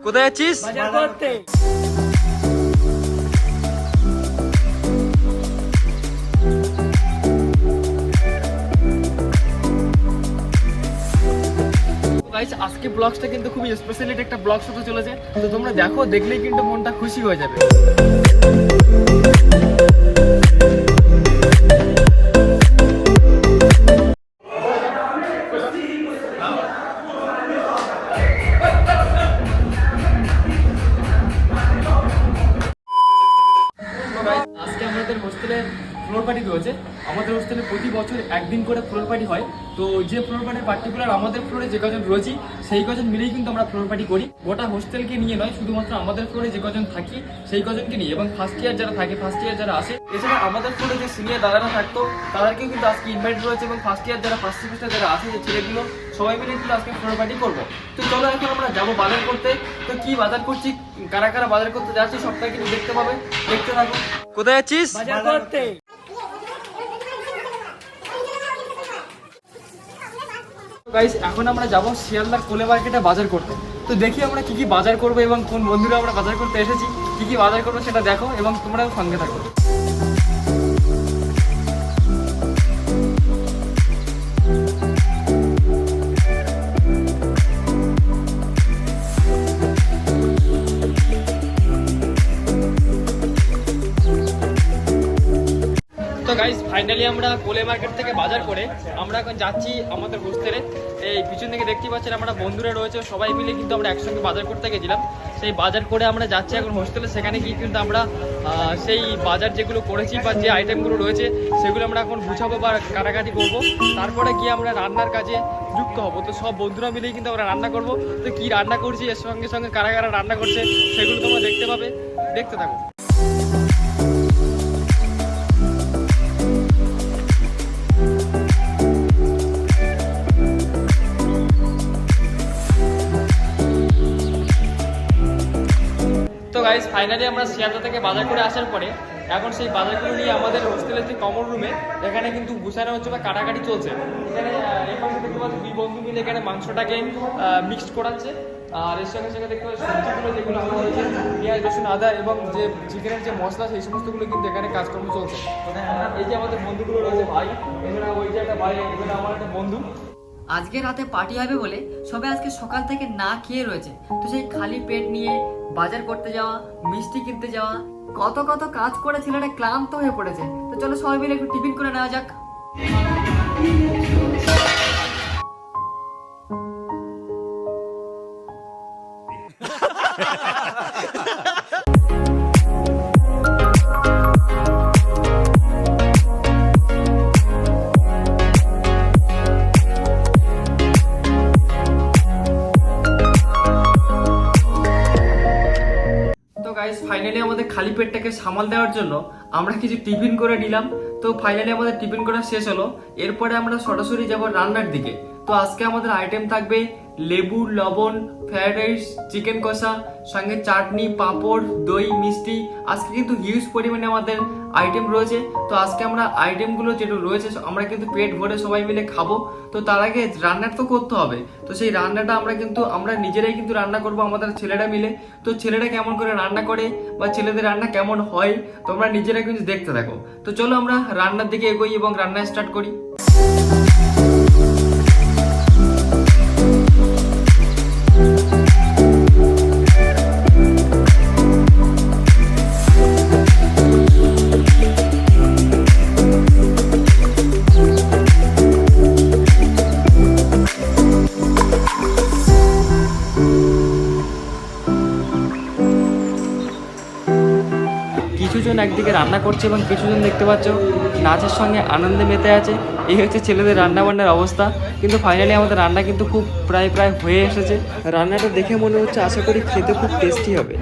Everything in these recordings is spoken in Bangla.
কোথায় যাচ্ছিস? বাজার করতে। আজকে ব্লগসটা কিন্তু খুবই স্পেশালি একটা ব্লগ হতে চলেছে, তো তোমরা দেখো, দেখলেই কিন্তু মনটা খুশি হয়ে যাবে। আজকে আমাদের হোস্টেলে ফ্লোর পার্টি রয়েছে। আমাদের হোস্টেলে প্রতি বছর একদিন করে ফ্লোর পার্টি হয়। তো যে ফ্লোর পার্টি পার্টিকুলার আমাদের ফ্লোরে যে কজন রয়েছি সেই কজন মিলেই কিন্তু আমরা ফ্লোর পার্টি করি। গোটা হোস্টেলকে নিয়ে নয়, শুধুমাত্র আমাদের ফ্লোরে যে কজন থাকি সেই কজনকে নিয়ে, এবং ফার্স্ট ইয়ার যারা থাকে, ফার্স্ট ইয়ার যারা আসে, এছাড়া আমাদের ফ্লোরে যে সিনিয়র দাদারা থাকতো তাদেরকেও কিন্তু আজকে ইনভাইট রয়েছে, এবং ফার্স্ট ইয়ার যারা ফার্স্ট সেমিস্টার যারা আছে যে ছেলেগুলো সবাই মিলে কিন্তু আজকে ফ্লোর পার্টি করবো। তো চলো এখন আমরা যাবো বাজার করতে। তো কি বাজার করছি, কারা কারা বাজার করতে যাচ্ছি সবটা কিন্তু দেখতে পাবে, দেখতে থাকো। কোথায় যাচ্ছিস? বাজার করতে। গাইস, এখন আমরা যাবো শিয়ালদার কোলে মার্কেটে বাজার করতে। তো দেখি আমরা কি কি বাজার করবো এবং কোন বন্ধুরা আমরা বাজার করতে এসেছি, কি কি বাজার করবো সেটা দেখো এবং তোমরাও সঙ্গে থাকো। তো গাইস, ফাইনালি আমরা কোলে মার্কেট থেকে বাজার করে আমরা এখন যাচ্ছি আমাদের হোস্টেলে। এই পিছন থেকে দেখতে পাচ্ছেন আমরা বন্ধুরা রয়েছে, সবাই মিলে কিন্তু আমরা একসঙ্গে বাজার করতে গেছিলাম। সেই বাজার করে আমরা যাচ্ছি এখন হোস্টেলে। সেখানে গিয়ে কিন্তু আমরা সেই বাজার যেগুলো করেছি বা যে আইটেমগুলো রয়েছে সেগুলো আমরা এখন গুছাবো বা কাটাকাটি করবো। তারপরে গিয়ে আমরা রান্নার কাজে যুক্ত হবো। তো সব বন্ধুরা মিলেই কিন্তু আমরা রান্না করবো। তো কি রান্না করছি, এর সঙ্গে সঙ্গে কারা কারা রান্না করছে সেগুলো তোমরা দেখতে পাবে, দেখতে থাকো। তো গাইস, ফাইনালি আমরা শিয়ালদা থেকে বাজার করে আসার পরে এখন সেই বাজারগুলো নিয়ে আমাদের হোস্টেলের যে কমন রুমে এখানে কিন্তু গুছানো হচ্ছে বা কাটাকাটি চলছে। এখানে এখন দেখতে পাচ্ছি দুই বন্ধু মিলে এখানে মাংসটাকে মিক্সড করাচ্ছে। আর এর সঙ্গে সঙ্গে দেখতে পাচ্ছি সবজিগুলো যেগুলো আমরা রয়েছে পেঁয়াজ, রসুন, আদা এবং যে চিকেনের যে মশলা সেই সমস্তগুলো কিন্তু এখানে কাজকর্ম চলছে। এই যে আমাদের বন্ধুগুলো রয়েছে, ভাই এখানে, ওই যে একটা ভাই, এখানে আমার একটা বন্ধু। আজকে রাতে পার্টি হবে বলে সবাই আজকে সকাল থেকে না খেয়ে রয়েছে। তো সেই খালি পেট নিয়ে বাজার করতে যাওয়া, মিষ্টি কিনতে যাওয়া, কত কত কাজ করে ছেলেটা ক্লান্ত হয়ে পড়েছে। তো চলো সবাই মিলে একটু টিফিন করে নেওয়া যাক। ফাইনালি আমাদের খালি পেটটাকে সামাল দেওয়ার জন্য আমরা কিছু টিফিন করে নিলাম। তো ফাইনালি আমাদের টিফিন করা শেষ হলো। এরপরে আমরা সরাসরি যাব রান্নার দিকে। তো আজকে আমাদের আইটেম থাকবে লেবু, লবণ, ফ্রাইড রাইস, চিকেন কষা, সঙ্গে চাটনি, পাঁপড়, দই, মিষ্টি। আজকে কিন্তু হিউজ পরিমাণে আমাদের আইটেম রয়েছে। তো আজকে আমরা আইটেমগুলো যেটা রয়েছে আমরা কিন্তু পেট ভরে সবাই মিলে খাবো। তো তার আগে রান্নাটা তো করতে হবে। তো সেই রান্নাটা আমরা নিজেরাই কিন্তু রান্না করবো আমাদের ছেলেরা মিলে। তো ছেলেরা কেমন করে রান্না করে বা ছেলেদের রান্না কেমন হয় তোমরা নিজেরা কিন্তু দেখতে থাকো। তো চলো আমরা রান্নার দিকে এগোই এবং রান্না স্টার্ট করি। কিছুজন একদিকে রান্না করছে এবং কিছুজন দেখতে পাচ্ছ নাচের সঙ্গে আনন্দে মেতে আছে। এই হচ্ছে ছেলেদের রান্নাবান্নার অবস্থা। কিন্তু ফাইনালি আমাদের রান্না কিন্তু খুব প্রায় হয়ে এসেছে। রান্নাটা দেখে মনে হচ্ছে আশা করি খেতে খুব টেস্টি হবে।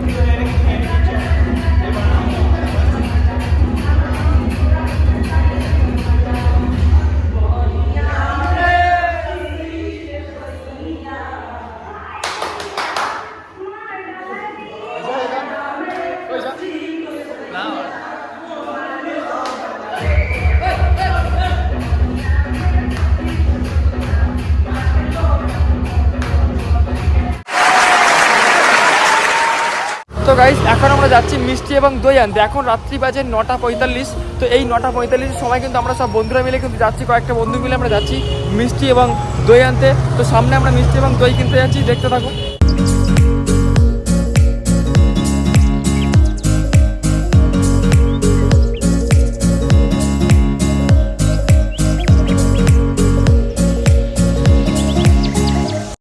গাইস এখন আমরা যাচ্ছি মিষ্টি এবং দই আনতে। এখন রাত্রি বাজে 9:45। তো এই 9:45 সময় কিন্তু আমরা সব বন্ধুরা মিলে কিন্তু যাচ্ছি, কয়েকটা বন্ধু মিলে আমরা যাচ্ছি মিষ্টি এবং দই আনতে। তো সামনে আমরা মিষ্টি এবং দই কিনতে যাচ্ছি, দেখতে থাকো।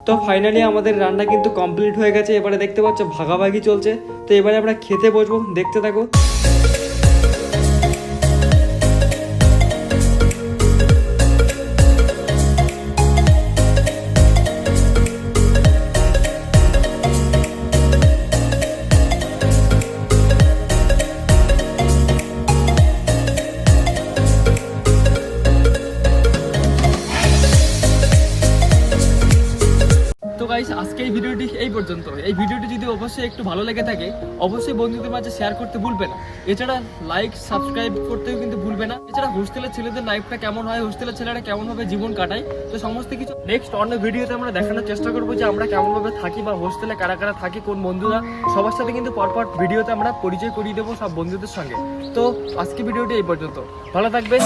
তো ফাইনালি আমাদের রান্না কিন্তু কমপ্লিট হয়ে গেছে। এবারে দেখতে পাচ্ছ ভাগাভাগি চলছে। তো এবারে আমরা খেতে বসবো, দেখতে থাকো। তো গাইস আজকে এই ভিডিওটি এই পর্যন্ত। এই ভিডিওটি যদি অবশ্যই একটু ভালো লেগে থাকে অবশ্যই বন্ধুদের মাঝে শেয়ার করতে ভুলবে না। এছাড়া লাইক সাবস্ক্রাইব করতেও কিন্তু ভুলবে না। এছাড়া হোস্টেলের ছেলেদের লাইফটা কেমন হয়, হোস্টেলের ছেলেরা কেমনভাবে জীবন কাটায়, তো সমস্ত কিছু নেক্সট অন্য ভিডিওতে আমরা দেখানোর চেষ্টা করবো যে আমরা কেমনভাবে থাকি বা হোস্টেলে কারা কারা থাকি, কোন বন্ধুরা। সবার সাথে কিন্তু পরপর ভিডিওতে আমরা পরিচয় করিয়ে দেবো সব বন্ধুদের সঙ্গে। তো আজকে ভিডিওটি এই পর্যন্ত, ভালো থাকবে।